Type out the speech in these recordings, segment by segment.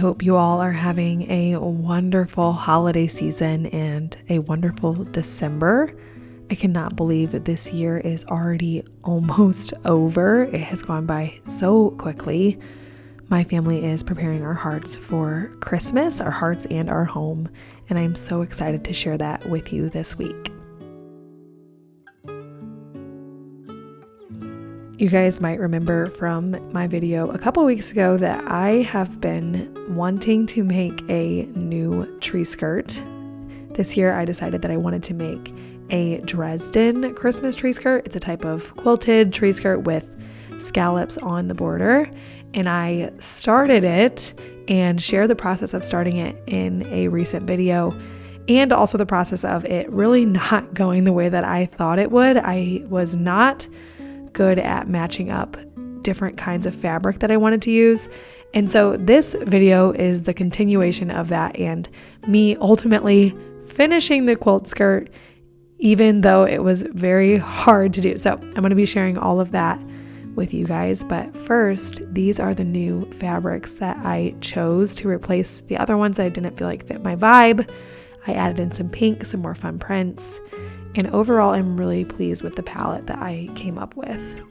hope you all are having a wonderful holiday season and a wonderful December. I cannot believe that this year is already almost over. It has gone by so quickly. My family is preparing our hearts for Christmas, our hearts and our home, and I'm so excited to share that with you this week. You guys might remember from my video a couple weeks ago that I have been wanting to make a new tree skirt. This year I decided that I wanted to make a Dresden Christmas tree skirt. It's a type of quilted tree skirt with scallops on the border, and I started it and shared the process of starting it in a recent video, and also the process of it really not going the way that I thought it would. I was not good at matching up different kinds of fabric that I wanted to use. And so this video is the continuation of that and me ultimately finishing the quilt skirt, even though it was very hard to do. So I'm going to be sharing all of that with you guys. But first, these are the new fabrics that I chose to replace the other ones that I didn't feel like fit my vibe. I added in some pink, some more fun prints. And overall, I'm really pleased with the palette that I came up with.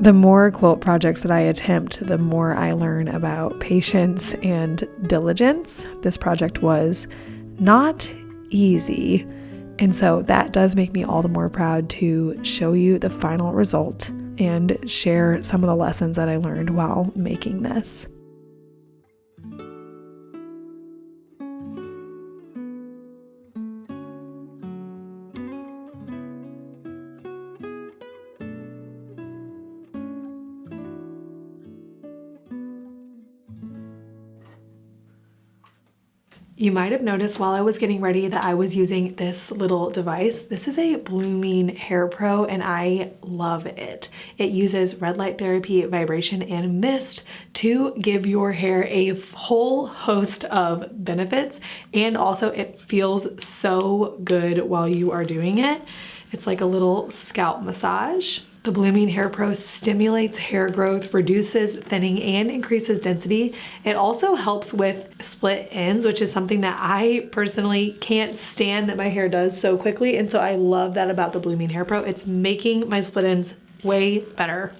The more quilt projects that I attempt, the more I learn about patience and diligence. This project was not easy, and so that does make me all the more proud to show you the final result and share some of the lessons that I learned while making this. You might have noticed while I was getting ready that I was using this little device. This is a Blooming Hair Pro and I love it. It uses red light therapy, vibration, and mist to give your hair a whole host of benefits, and also it feels so good while you are doing it. It's like a little scalp massage. The Blooming Hair Pro stimulates hair growth, reduces thinning, and increases density. It also helps with split ends, which is something that I personally can't stand that my hair does so quickly. And so I love that about the Blooming Hair Pro. It's making my split ends way better.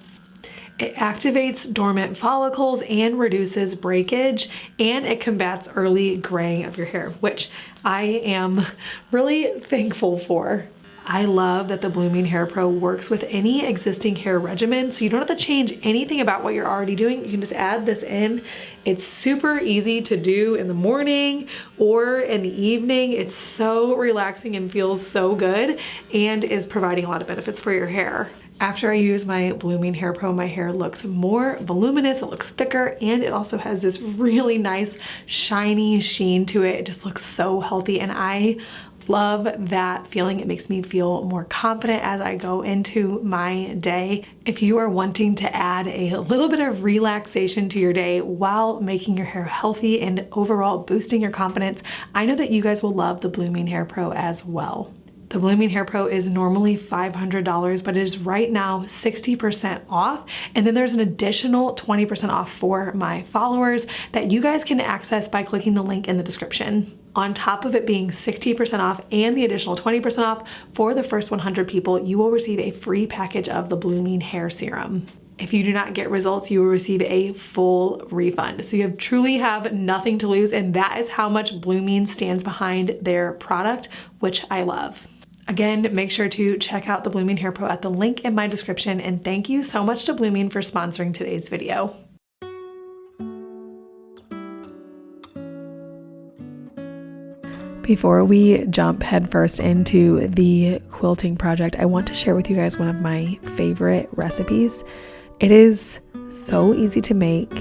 It activates dormant follicles and reduces breakage, and it combats early graying of your hair, which I am really thankful for. I love that the Blooming Hair Pro works with any existing hair regimen, so you don't have to change anything about what you're already doing. You can just add this in. It's super easy to do in the morning or in the evening. It's so relaxing and feels so good and is providing a lot of benefits for your hair. After I use my Blooming Hair Pro, my hair looks more voluminous, it looks thicker, and it also has this really nice shiny sheen to it. It just looks so healthy, and I love that feeling. It makes me feel more confident as I go into my day. If you are wanting to add a little bit of relaxation to your day while making your hair healthy and overall boosting your confidence, I know that you guys will love the Blooming Hair Pro as well. The Blooming Hair Pro is normally $500, but it is right now 60% off. And then there's an additional 20% off for my followers that you guys can access by clicking the link in the description. On top of it being 60% off and the additional 20% off for the first 100 people, you will receive a free package of the Blooming Hair Serum. If you do not get results, you will receive a full refund. So you truly have nothing to lose, and that is how much Blooming stands behind their product, which I love. Again, make sure to check out the Blooming Hair Pro at the link in my description, and thank you so much to Blooming for sponsoring today's video. Before we jump headfirst into the quilting project, I want to share with you guys one of my favorite recipes. It is so easy to make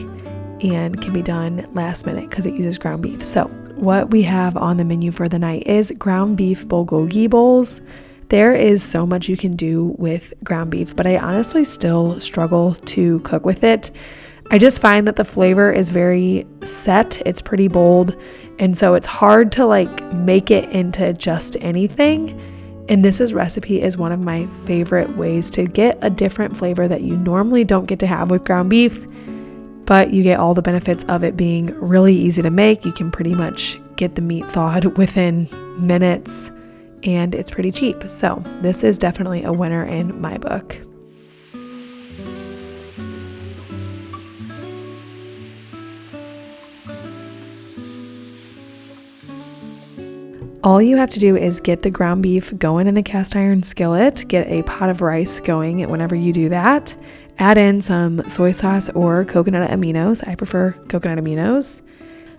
and can be done last minute because it uses ground beef. So what we have on the menu for the night is ground beef bulgogi bowls. There is so much you can do with ground beef, but I honestly still struggle to cook with it. I just find that the flavor is very set. It's pretty bold. And so it's hard to like make it into just anything. And this recipe is one of my favorite ways to get a different flavor that you normally don't get to have with ground beef, but you get all the benefits of it being really easy to make. You can pretty much get the meat thawed within minutes, and it's pretty cheap. So this is definitely a winner in my book. All you have to do is get the ground beef going in the cast iron skillet, get a pot of rice going whenever you do that, add in some soy sauce or coconut aminos. I prefer coconut aminos,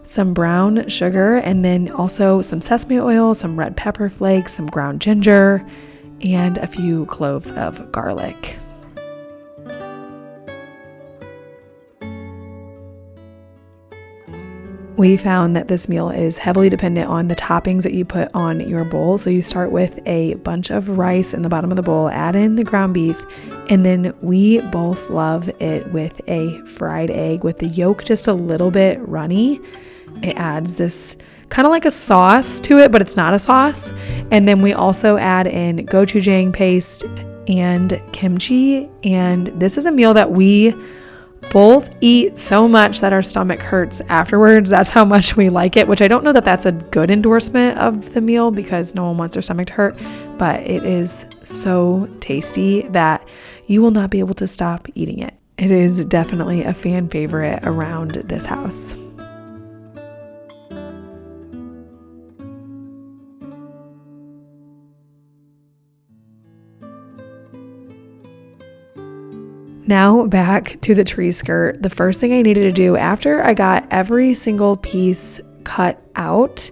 some brown sugar, and then also some sesame oil, some red pepper flakes, some ground ginger, and a few cloves of garlic. We found that this meal is heavily dependent on the toppings that you put on your bowl. So you start with a bunch of rice in the bottom of the bowl, add in the ground beef, and then we both love it with a fried egg with the yolk just a little bit runny. It adds this kind of like a sauce to it, but it's not a sauce. And then we also add in gochujang paste and kimchi. And this is a meal that we both eat so much that our stomach hurts afterwards. That's how much we like it, which I don't know that that's a good endorsement of the meal because no one wants their stomach to hurt, but it is so tasty that you will not be able to stop eating it. It is definitely a fan favorite around this house. Now back to the tree skirt. The first thing I needed to do after I got every single piece cut out,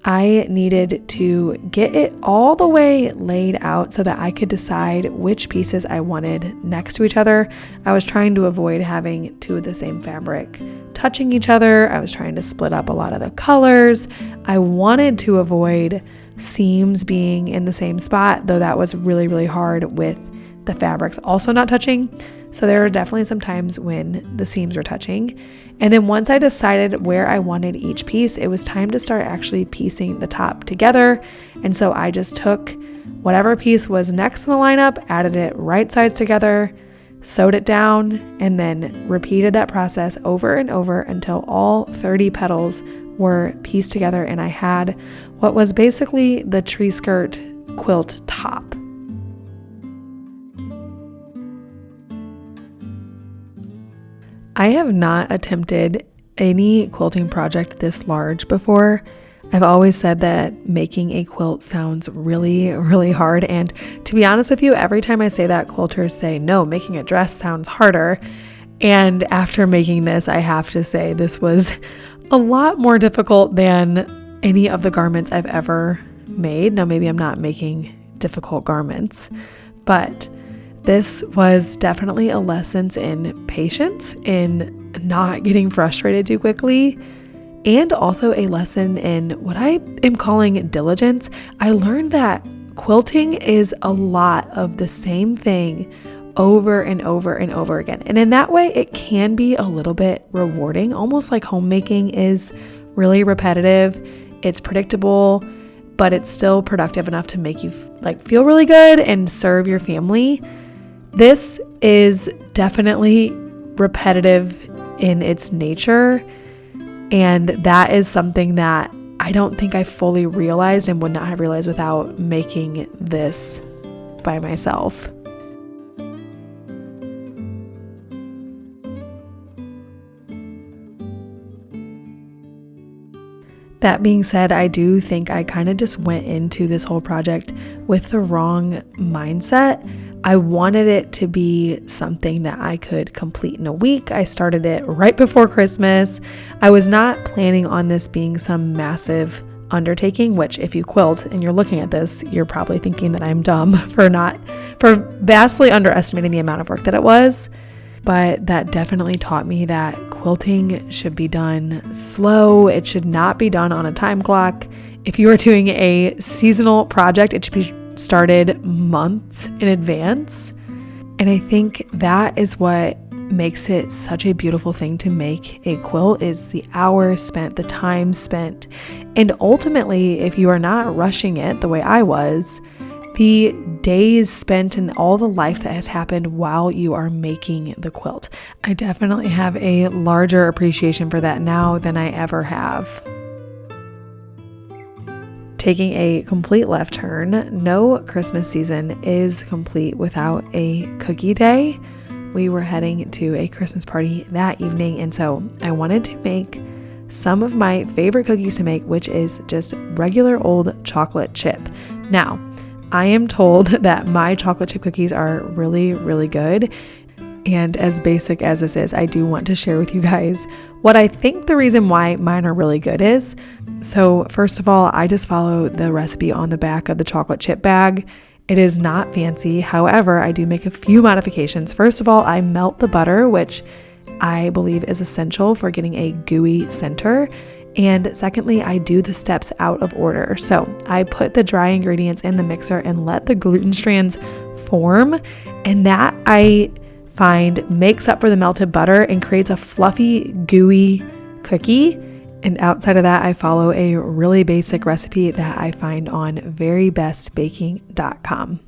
I needed to get it all the way laid out so that I could decide which pieces I wanted next to each other. I was trying to avoid having two of the same fabric touching each other. I was trying to split up a lot of the colors. I wanted to avoid seams being in the same spot, though that was really, really hard with the fabrics also not touching. So there are definitely some times when the seams were touching. And then once I decided where I wanted each piece, it was time to start actually piecing the top together. And so I just took whatever piece was next in the lineup, added it right sides together, sewed it down, and then repeated that process over and over until all 30 petals were pieced together. And I had what was basically the tree skirt quilt top. I have not attempted any quilting project this large before. I've always said that making a quilt sounds really, really hard. And to be honest with you, every time I say that, quilters say, no, making a dress sounds harder. And after making this, I have to say this was a lot more difficult than any of the garments I've ever made. Now, maybe I'm not making difficult garments, but this was definitely a lesson in patience, in not getting frustrated too quickly, and also a lesson in what I am calling diligence. I learned that quilting is a lot of the same thing over and over and over again. And in that way, it can be a little bit rewarding, almost like homemaking is really repetitive. It's predictable, but it's still productive enough to make you feel really good and serve your family. This is definitely repetitive in its nature, and that is something that I don't think I fully realized and would not have realized without making this by myself. That being said, I do think I kind of just went into this whole project with the wrong mindset. I wanted it to be something that I could complete in a week. I started it right before Christmas. I was not planning on this being some massive undertaking, which if you quilt and you're looking at this, you're probably thinking that I'm dumb for vastly underestimating the amount of work that it was. But that definitely taught me that quilting should be done slow. It should not be done on a time clock. If you are doing a seasonal project, it should be started months in advance. And I think that is what makes it such a beautiful thing to make a quilt, is the hours spent, the time spent. And ultimately, if you are not rushing it the way I was, the days spent and all the life that has happened while you are making the quilt. I definitely have a larger appreciation for that now than I ever have. Taking a complete left turn, no Christmas season is complete without a cookie day. We were heading to a Christmas party that evening, and so I wanted to make some of my favorite cookies to make, which is just regular old chocolate chip. Now, I am told that my chocolate chip cookies are really, really good. And as basic as this is, I do want to share with you guys what I think the reason why mine are really good is. So first of all, I just follow the recipe on the back of the chocolate chip bag. It is not fancy. However, I do make a few modifications. First of all, I melt the butter, which I believe is essential for getting a gooey center. And secondly, I do the steps out of order. So I put the dry ingredients in the mixer and let the gluten strands form. And that I find makes up for the melted butter and creates a fluffy, gooey cookie. And outside of that, I follow a really basic recipe that I find on verybestbaking.com.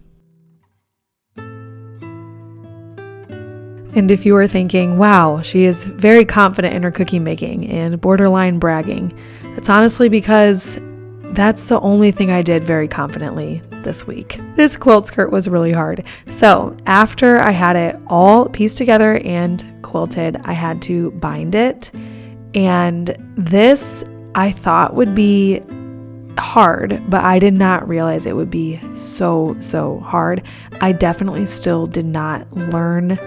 And if you are thinking, wow, she is very confident in her cookie making and borderline bragging, that's honestly because that's the only thing I did very confidently this week. This quilt skirt was really hard. So after I had it all pieced together and quilted, I had to bind it. And this I thought would be hard, but I did not realize it would be so hard. I definitely still did not learn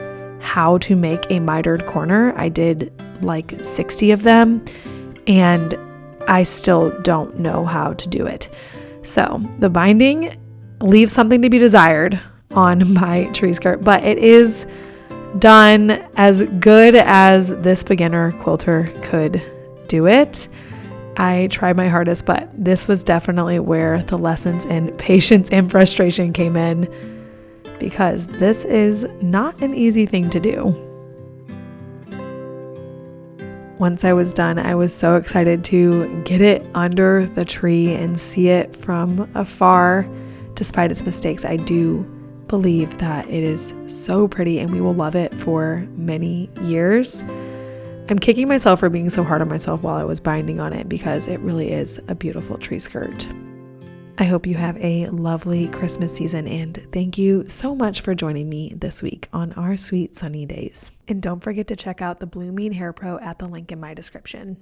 how to make a mitered corner. I did like 60 of them and I still don't know how to do it. So the binding leaves something to be desired on my tree skirt, but it is done as good as this beginner quilter could do it. I tried my hardest, but this was definitely where the lessons in patience and frustration came in, because this is not an easy thing to do. Once I was done, I was so excited to get it under the tree and see it from afar. Despite its mistakes, I do believe that it is so pretty and we will love it for many years. I'm kicking myself for being so hard on myself while I was binding on it because it really is a beautiful tree skirt. I hope you have a lovely Christmas season, and thank you so much for joining me this week on our sweet sunny days. And don't forget to check out the Blooming Hair Pro at the link in my description.